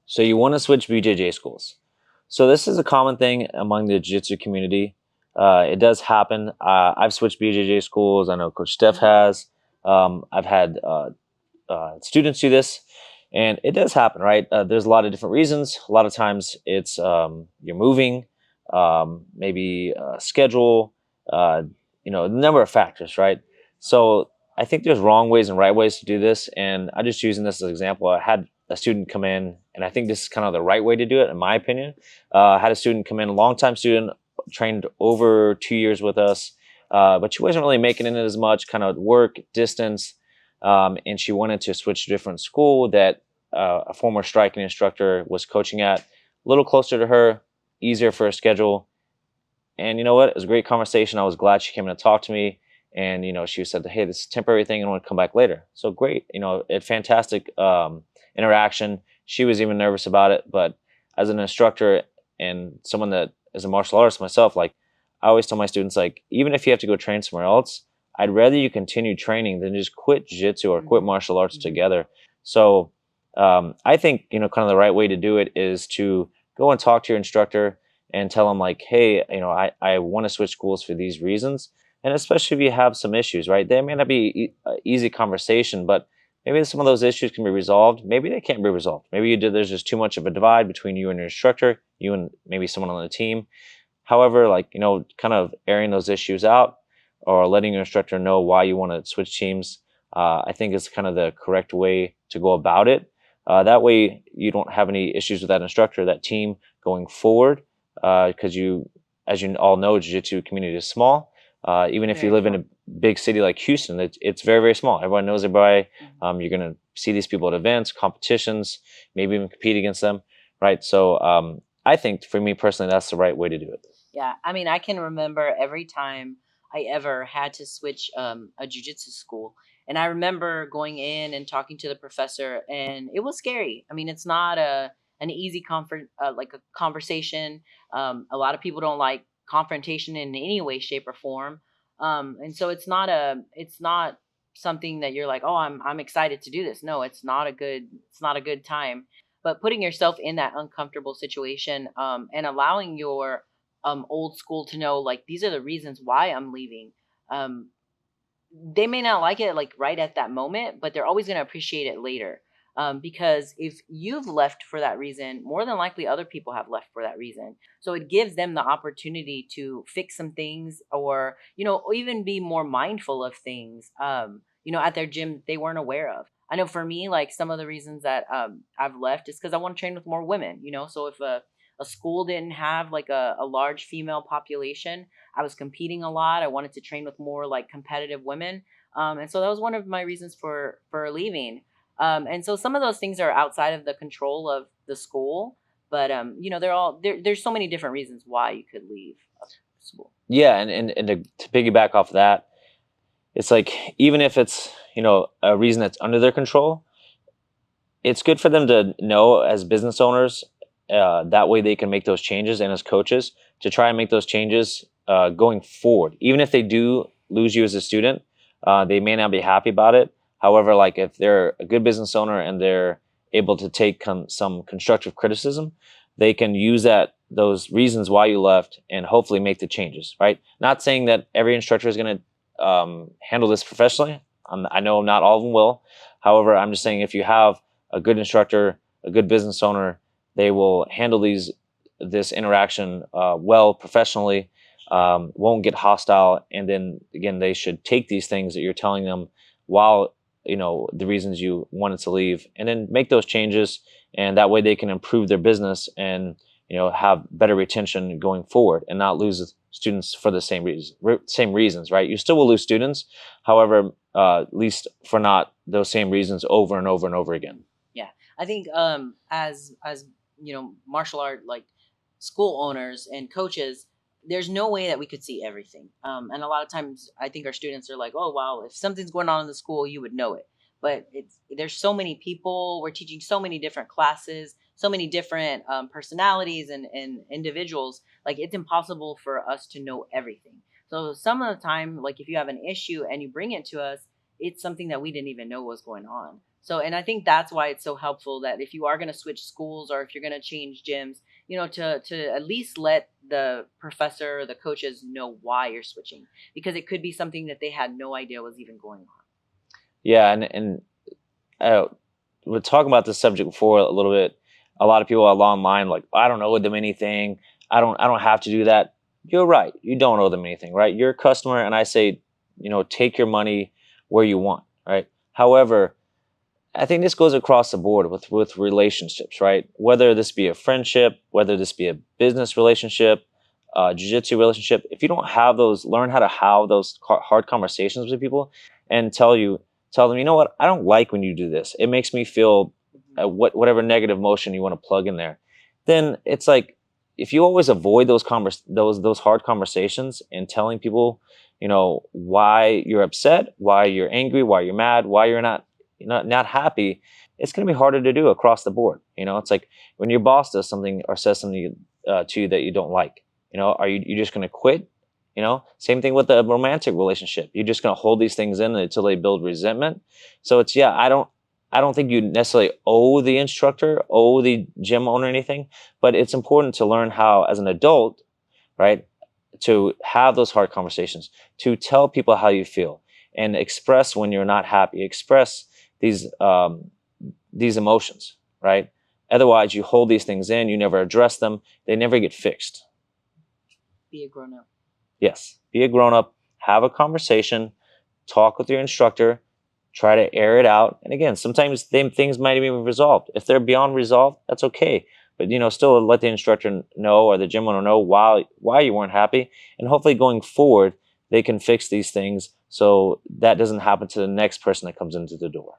So you want to switch BJJ schools. So this is a common thing among the jiu-jitsu community. It does happen. I've switched BJJ schools. I know Coach Steph has. I've had students do this, and it does happen, right? There's a lot of different reasons. A lot of times it's you're moving, maybe schedule, a number of factors, right? So I think there's wrong ways and right ways to do this, and I'm just using this as an example. I had a student come in, and I think this is kind of the right way to do it, in my opinion. I had a student come in, a longtime student, trained over 2 years with us, but she wasn't really making it as much, kind of work, distance, and she wanted to switch to a different school that a former striking instructor was coaching at, a little closer to her, easier for her schedule. And you know what? It was a great conversation. I was glad she came in to talk to me. And she said, "Hey, this is a temporary thing, and I want to come back later." So great, a fantastic interaction. She was even nervous about it, but as an instructor and someone that is a martial artist myself, like I always tell my students, like even if you have to go train somewhere else, I'd rather you continue training than just quit jiu-jitsu or quit martial arts together. So I think kind of the right way to do it is to go and talk to your instructor and tell them like, "Hey, I want to switch schools for these reasons." And especially if you have some issues, right? They may not be easy conversation, but maybe some of those issues can be resolved. Maybe they can't be resolved. Maybe there's just too much of a divide between you and your instructor, you and maybe someone on the team. However, like, kind of airing those issues out or letting your instructor know why you want to switch teams, I think is kind of the correct way to go about it. That way you don't have any issues with that instructor, that team going forward, because as you all know, jiu-jitsu community is small. Even if you live in a big city like Houston, it's very, very small. Everyone knows everybody. You're going to see these people at events, competitions, maybe even compete against them, right? So I think for me personally, that's the right way to do it. Yeah, I mean, I can remember every time I ever had to switch a jujitsu school. And I remember going in and talking to the professor, and it was scary. I mean, it's not an easy like a conversation. A lot of people don't like confrontation in any way, shape, or form. And so it's not something that you're like, oh, I'm excited to do this. No, it's not a good time. But putting yourself in that uncomfortable situation, and allowing your old school to know, like, these are the reasons why I'm leaving. Um, they may not like it like right at that moment, but they're always going to appreciate it later. Because if you've left for that reason, more than likely other people have left for that reason. So it gives them the opportunity to fix some things, or even be more mindful of things. At their gym they weren't aware of. I know for me, like, some of the reasons that I've left is because I want to train with more women. So if a school didn't have like a large female population, I was competing a lot. I wanted to train with more like competitive women. And so that was one of my reasons for leaving. And so some of those things are outside of the control of the school, but there's so many different reasons why you could leave a school. Yeah, and to piggyback off of that, it's like even if it's a reason that's under their control, it's good for them to know as business owners. That way they can make those changes, and as coaches to try and make those changes going forward. Even if they do lose you as a student, they may not be happy about it. However, like if they're a good business owner and they're able to take some constructive criticism, they can use those reasons why you left and hopefully make the changes. Right? Not saying that every instructor is going to handle this professionally. I know not all of them will. However, I'm just saying if you have a good instructor, a good business owner, they will handle this interaction well, professionally, won't get hostile, and then again, they should take these things that you're telling them while the reasons you wanted to leave, and then make those changes, and that way they can improve their business and have better retention going forward, and not lose students for the same reasons, right? You still will lose students, however, at least for not those same reasons over and over and over again. Yeah, I think as martial art like school owners and coaches, there's no way that we could see everything. And a lot of times, I think our students are like, "Oh, wow, if something's going on in the school, you would know it." But there's so many people. We're teaching so many different classes, so many different personalities and individuals. Like, it's impossible for us to know everything. So some of the time, like, if you have an issue and you bring it to us, it's something that we didn't even know was going on. So, and I think that's why it's so helpful that if you are going to switch schools or if you're going to change gyms, to at least let the professor or the coaches know why you're switching, because it could be something that they had no idea was even going on. Yeah, and uh, we're talking about this subject before a little bit. A lot of people are online like, I don't owe them anything. I don't have to do that. You're right. You don't owe them anything, right? You're a customer, and I say, take your money where you want, right? However, I think this goes across the board with relationships, right? Whether this be a friendship, whether this be a business relationship, jiu-jitsu relationship, if you don't have those, learn how to have those hard conversations with people and tell them, you know what, I don't like when you do this. It makes me feel whatever negative emotion you want to plug in there. Then it's like, if you always avoid those hard conversations and telling people, why you're upset, why you're angry, why you're mad, why you're not happy, it's going to be harder to do across the board. It's like when your boss does something or says something to you that you don't like. Are you just going to quit? Same thing with a romantic relationship. You're just going to hold these things in until they build resentment. So it's, yeah, I don't think you necessarily owe the instructor, owe the gym owner anything, but it's important to learn how, as an adult, right, to have those hard conversations, to tell people how you feel, and express when you're not happy. Express these emotions, right? Otherwise, you hold these things in, you never address them, they never get fixed. Be a grown up. Yes, be a grown up, have a conversation, talk with your instructor, try to air it out. And again, sometimes things might even be resolved. If they're beyond resolve, that's okay. But still let the instructor know or the gym owner know why you weren't happy, and hopefully going forward they can fix these things so that doesn't happen to the next person that comes into the door.